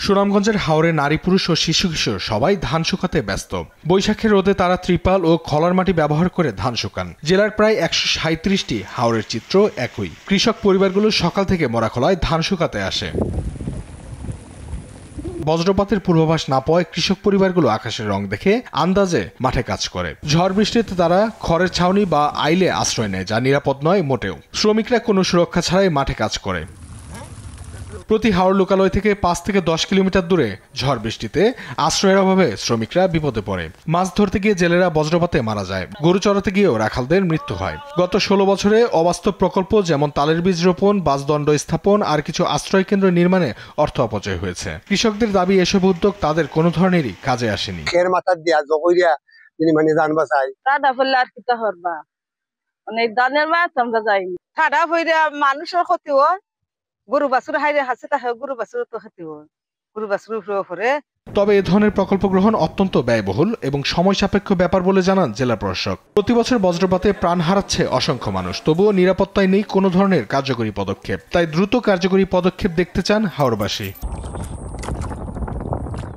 সুনামগঞ্জের হাওরে নারী পুরুষ ও শিশু কিশোর সবাই ধান শুকাতে ব্যস্ত। বৈশাখের রোদে তারা ত্রিপাল ও খলার মাটি ব্যবহার করে ধান শুকান। জেলার প্রায় ১৩৭টি হাওরের চিত্র একই। কৃষক পরিবারগুলো সকাল থেকে মরাখলায় ধান শুকাতে আসে। বজ্রপাতের পূর্বাভাস না পাওয়ায় কৃষক পরিবারগুলো আকাশের রং দেখে আন্দাজে মাঠে কাজ করে। ঝড় বৃষ্টিতে তারা খড়ের ছাউনি বা আইলে আশ্রয় নেয়, যা নিরাপদ নয় মোটেও। শ্রমিকরা কোনো সুরক্ষা ছাড়াই মাঠে কাজ করে। প্রতি হাওর লোকালয় থেকে ৫ থেকে ১০ কিলোমিটার দূরে ঝড় বৃষ্টিতে আশ্রয়ের অভাবে শ্রমিকরা বিপদে পড়ে। মাছ ধরতে গিয়ে জেলেরা বজ্রপাতে মারা যায়। গরু চড়াতে গিয়েও রাখালদের মৃত্যু হয়। গত ১৬ বছরে অবাস্তব প্রকল্প যেমন তালের বীজ রোপণ, বাসদণ্ড স্থাপন আর কিছু আশ্রয় কেন্দ্র নির্মাণে অর্থ অপচয় হয়েছে। কৃষকদের দাবি এসব উদ্যোগ তাদের কোনো ধরনেরই কাজে আসেনি। মানুষের ক্ষতি হয়, গরু বাছুর হাইরে হাসে তা গরু বাছুর তো ক্ষতি হয়, গরু বাছুর উপরে। তবে এ ধরনের প্রকল্প গ্রহণ অত্যন্ত ব্যয়বহুল এবং সময় সাপেক্ষ ব্যাপার বলে জানান জেলা প্রশাসক। প্রতি বছর বজ্রপাতে প্রাণ হারাচ্ছে অসংখ্য মানুষ, তবুও নিরাপত্তায় নেই কোনো ধরনের কার্যকরী পদক্ষেপ। তাই দ্রুত কার্যকরী পদক্ষেপ দেখতে চান হাওরবাসী।